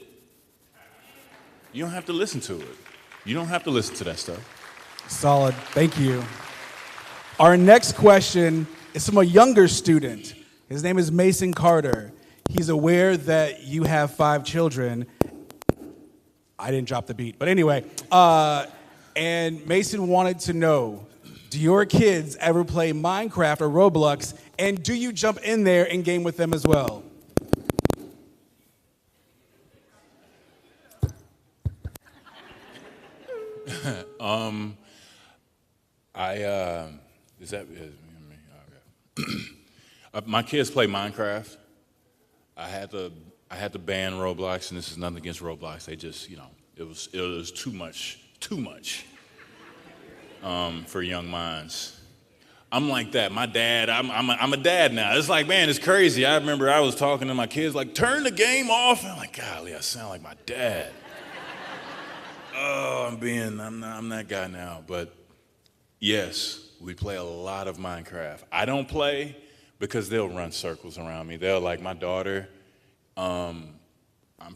You don't have to listen to it. You don't have to listen to that stuff. Solid. Thank you. Our next question is from a younger student. His name is Mason Carter. He's aware that you have 5 children. I didn't drop the beat, but anyway. And Mason wanted to know, do your kids ever play Minecraft or Roblox, and do you jump in there and game with them as well? My kids play Minecraft. I had to ban Roblox, and this is nothing against Roblox. They just, it was too much for young minds. I'm like that. My dad, I'm a dad now. It's like, man, it's crazy. I remember I was talking to my kids, like, turn the game off. And I'm like, golly, I sound like my dad. Oh, I'm that guy now. But yes, we play a lot of Minecraft. I don't play because they'll run circles around me. They'll, like my daughter, I'm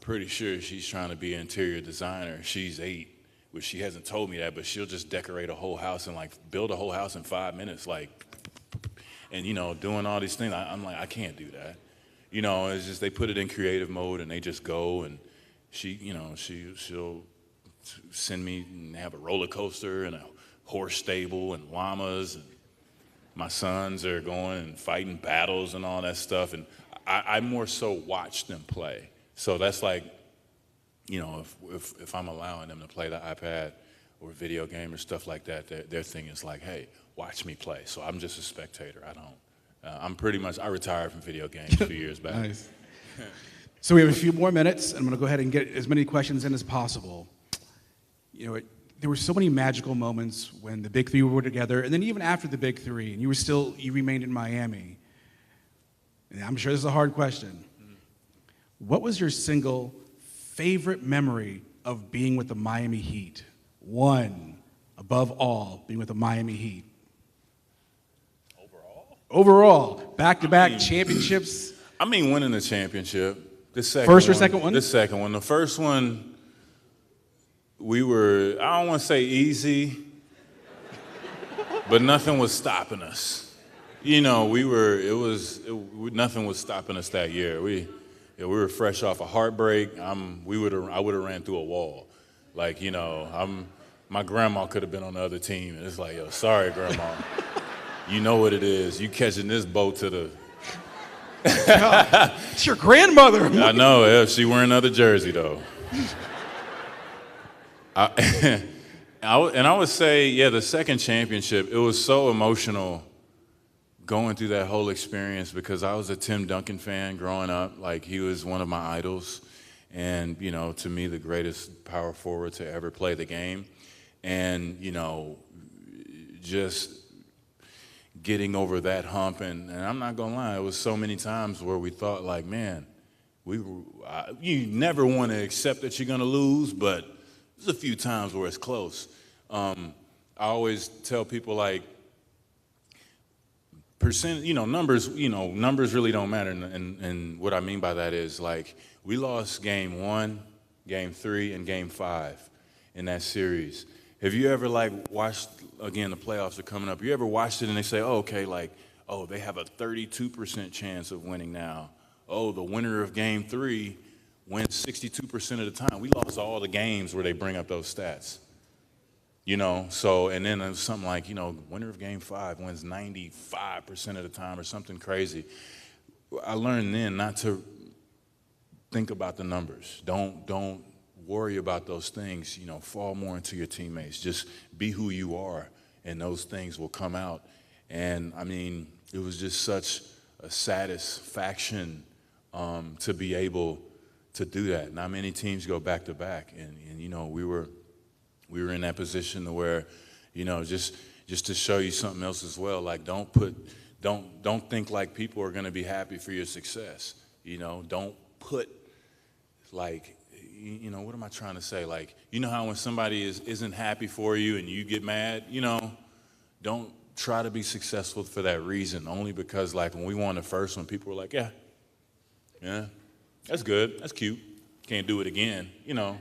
pretty sure she's trying to be an interior designer. She's 8, which she hasn't told me that, but she'll just decorate a whole house and like build a whole house in 5 minutes, like, and doing all these things. I'm like, I can't do that. It's just they put it in creative mode and they just go, and she'll send me and have a roller coaster and a horse stable and llamas, and my sons are going and fighting battles and all that stuff, and I more so watch them play. So that's like, if I'm allowing them to play the iPad or video game or stuff like that, their thing is like, hey, watch me play. So I'm just a spectator. I retired from video games a few years back. Nice. So we have a few more minutes, and I'm going to go ahead and get as many questions in as possible. There were so many magical moments when the Big 3 were together, and then even after the Big 3, and you remained in Miami. And I'm sure this is a hard question. What was your single favorite memory of being with the Miami Heat? One, above all, being with the Miami Heat. Overall, back-to-back championships. Winning the championship. First or second one? The second one. The first one, we were, I don't want to say easy, but nothing was stopping us. You know, nothing was stopping us that year. We were fresh off a heartbreak. I would have ran through a wall. Like, you know, my grandma could have been on the other team. And it's like, yo, sorry, grandma. You know what it is. You catching this boat to the... God, it's your grandmother. I know. Yeah, she wearing another jersey, though. And I would say, yeah, the second championship, it was so emotional going through that whole experience because I was a Tim Duncan fan growing up. Like, he was one of my idols and, you know, to me, the greatest power forward to ever play the game. And, you know, just getting over that hump. And I'm not going to lie, it was so many times where we thought, like, man, you never want to accept that you're going to lose, but there's a few times where it's close. I always tell people, like, numbers really don't matter. And what I mean by that is, like, we lost game 1, game 3, and game 5 in that series. Have you ever, like, watched, again, the playoffs are coming up. You ever watched it and they say, oh, okay, like, oh, they have a 32% chance of winning now. Oh, the winner of game 3 wins 62% of the time. We lost all the games where they bring up those stats. You know, so, and then there's something like, you know, winner of game 5 wins 95% of the time or something crazy. I learned then not to think about the numbers. Don't worry about those things, you know, fall more into your teammates. Just be who you are, and those things will come out. And, I mean, it was just such a satisfaction to be able to do that. Not many teams go back to back, and you know, we were in that position to where, you know, just to show you something else as well. Like, don't think like people are going to be happy for your success. You know, don't put, like, you know, what am I trying to say? Like, you know how when somebody isn't happy for you and you get mad, you know, don't try to be successful for that reason. Only because, like, when we won the first one, people were like, yeah, that's good, that's cute, can't do it again, you know.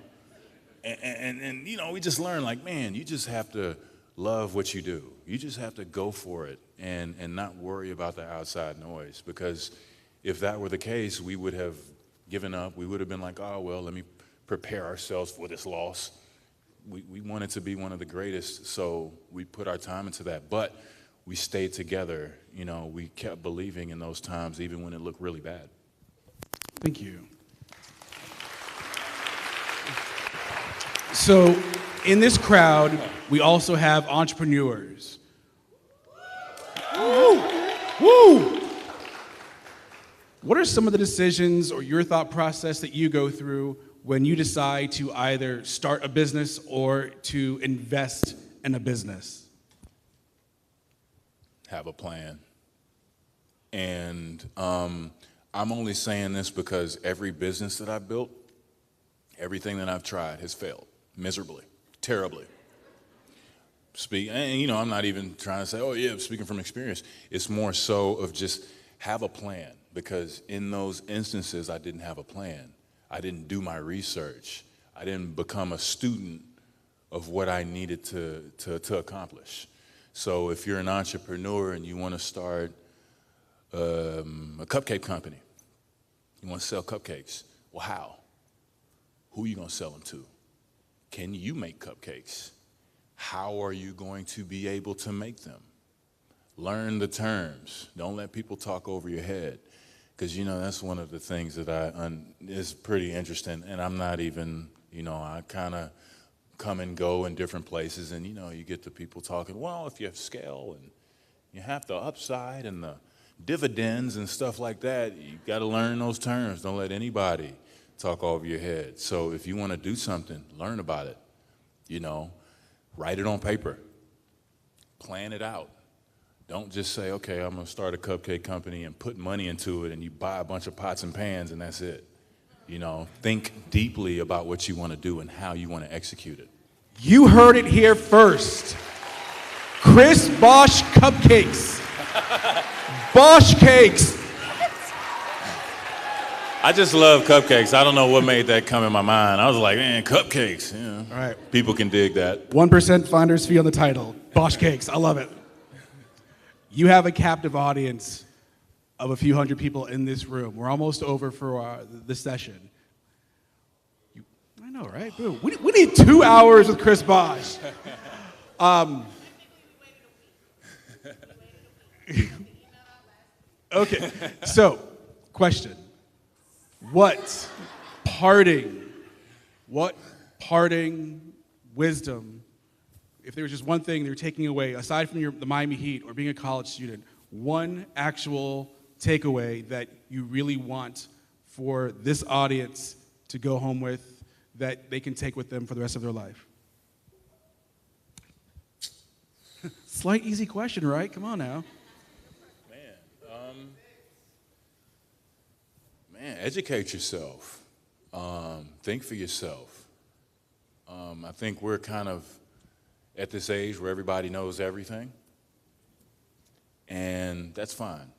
And you know, we just learned, like, man, you just have to love what you do. You just have to go for it and not worry about the outside noise. Because if that were the case, we would have given up. We would have been like, oh, well, let me prepare ourselves for this loss. We wanted to be one of the greatest, so we put our time into that. But we stayed together. You know, we kept believing in those times, even when it looked really bad. Thank you. So in this crowd, we also have entrepreneurs. Woo! Woo! What are some of the decisions or your thought process that you go through when you decide to either start a business or to invest in a business? Have a plan. And I'm only saying this because every business that I've built, everything that I've tried has failed. Miserably, terribly. And you know, I'm not even trying to say, oh yeah, I'm speaking from experience. It's more so of just have a plan, because in those instances, I didn't have a plan. I didn't do my research. I didn't become a student of what I needed to accomplish. So if you're an entrepreneur and you want to start a cupcake company, you want to sell cupcakes, well, how? Who are you going to sell them to? Can you make cupcakes? How are you going to be able to make them? Learn the terms. Don't let people talk over your head. Because, you know, that's one of the things that is pretty interesting. And I'm not even, you know, I kind of come and go in different places. And, you know, you get the people talking, well, if you have scale and you have the upside and the dividends and stuff like that, you got to learn those terms. Don't let anybody talk over your head. So if you want to do something, learn about it. You know, write it on paper. Plan it out. Don't just say, okay, I'm going to start a cupcake company and put money into it, and you buy a bunch of pots and pans and that's it. You know, think deeply about what you want to do and how you want to execute it. You heard it here first. Chris Bosh Cupcakes. Bosh Cakes. I just love cupcakes. I don't know what made that come in my mind. I was like, man, cupcakes. Yeah. All right. People can dig that. 1% finder's fee on the title. Bosh Cakes. I love it. You have a captive audience of a few hundred people in this room. We're almost over for the session. I know, right? Boo. We need 2 hours with Chris Bosh. Okay, so, question. What parting wisdom, if there was just one thing they were taking away, aside from the Miami Heat or being a college student, one actual takeaway that you really want for this audience to go home with that they can take with them for the rest of their life? Slight, easy question, right? Come on now. Man, educate yourself. Think for yourself. I think we're kind of at this age where everybody knows everything, and that's fine.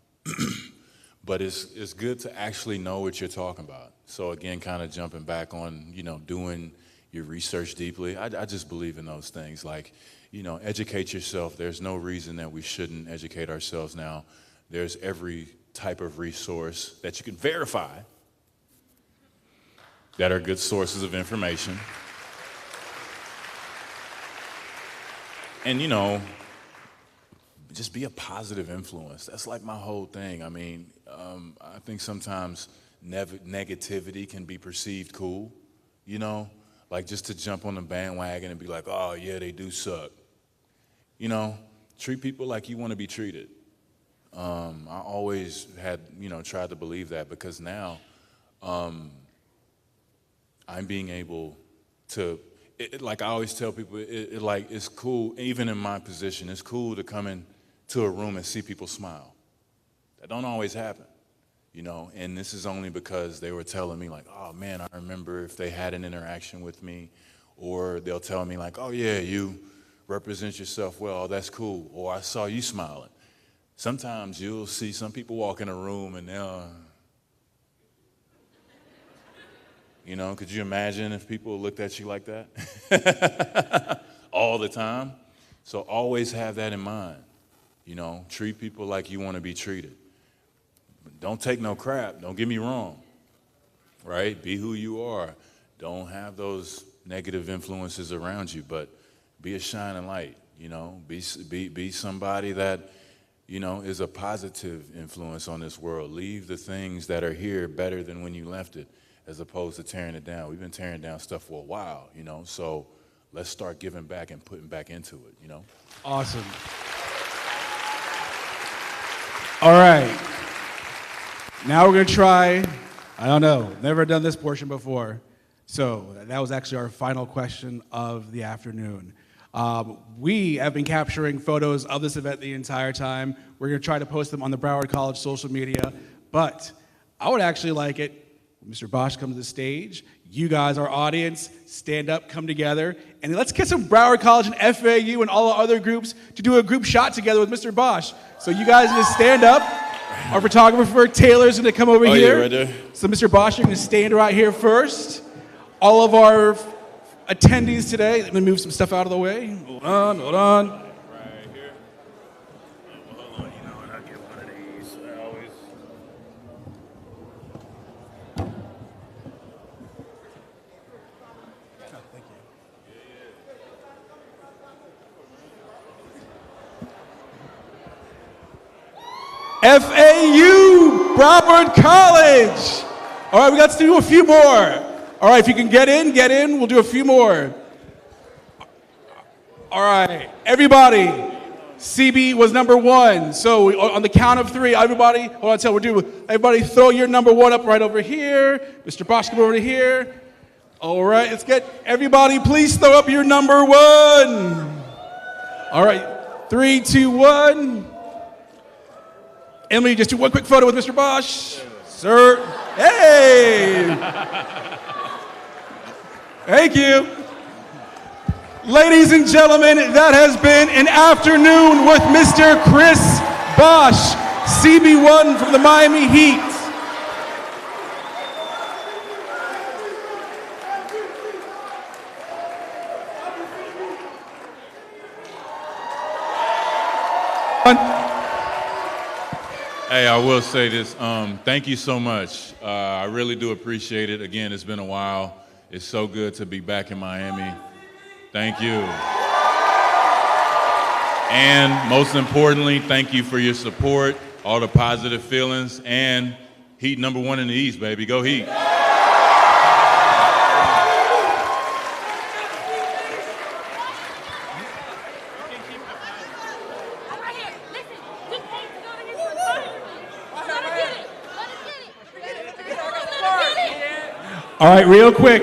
But it's good to actually know what you're talking about. So again, kind of jumping back on, doing your research deeply. I just believe in those things. Like, educate yourself. There's no reason that we shouldn't educate ourselves now. There's every type of resource that you can verify that are good sources of information. And, just be a positive influence. That's like my whole thing. I mean, I think sometimes negativity can be perceived cool, like just to jump on the bandwagon and be like, oh, yeah, they do suck. Treat people like you want to be treated. I always had, tried to believe that, because now I'm being able to, like I always tell people, it's cool, even in my position, it's cool to come into a room and see people smile. That don't always happen, and this is only because they were telling me like, oh man, I remember if they had an interaction with me, or they'll tell me like, oh yeah, you represent yourself well, that's cool, or I saw you smiling. Sometimes you'll see some people walk in a room and they'll, could you imagine if people looked at you like that all the time? So always have that in mind, treat people like you want to be treated. Don't take no crap, don't get me wrong, right? Be who you are. Don't have those negative influences around you, but be a shining light, be somebody that, is a positive influence on this world. Leave the things that are here better than when you left it, as opposed to tearing it down. We've been tearing down stuff for a while, so let's start giving back and putting back into it, Awesome. All right. Now we're going to try, I don't know, never done this portion before. So that was actually our final question of the afternoon. We have been capturing photos of this event the entire time. We're going to try to post them on the Broward College social media, but I would actually like it when Mr. Bosh comes to the stage. You guys, our audience, stand up, come together, and let's get some Broward College and FAU and all the other groups to do a group shot together with Mr. Bosh. So you guys just stand up. Our photographer, Taylor's going to come over here. Yeah, right there. So Mr. Bosh, you're going to stand right here first. All of our attendees today, let me move some stuff out of the way. Hold on. Right here. Hold on, what? I'll get one of these. I always. Oh, thank you. FAU, Broward College. All right, we got to do a few more. All right, if you can get in. We'll do a few more. All right, everybody. CB was number one. So on the count of three, everybody, hold on, everybody throw your number one up right over here. Mr. Bosh, come over to here. All right, let's get everybody, please throw up your number one. All right, 3, 2, 1. Emily, just do one quick photo with Mr. Bosh. Sir, hey. Thank you. Ladies and gentlemen, that has been an afternoon with Mr. Chris Bosh, CB1 from the Miami Heat. Hey, I will say this. Thank you so much. I really do appreciate it. Again, it's been a while. It's so good to be back in Miami. Thank you. And most importantly, thank you for your support, all the positive feelings, and Heat #1 in the East, baby. Go Heat. All right, real quick.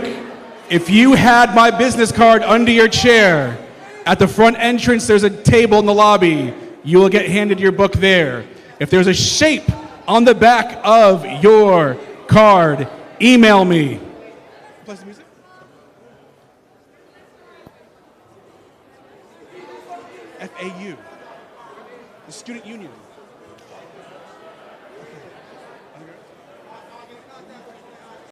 If you had my business card under your chair, at the front entrance, there's a table in the lobby. You will get handed your book there. If there's a shape on the back of your card, email me. Play some music. FAU, the student union.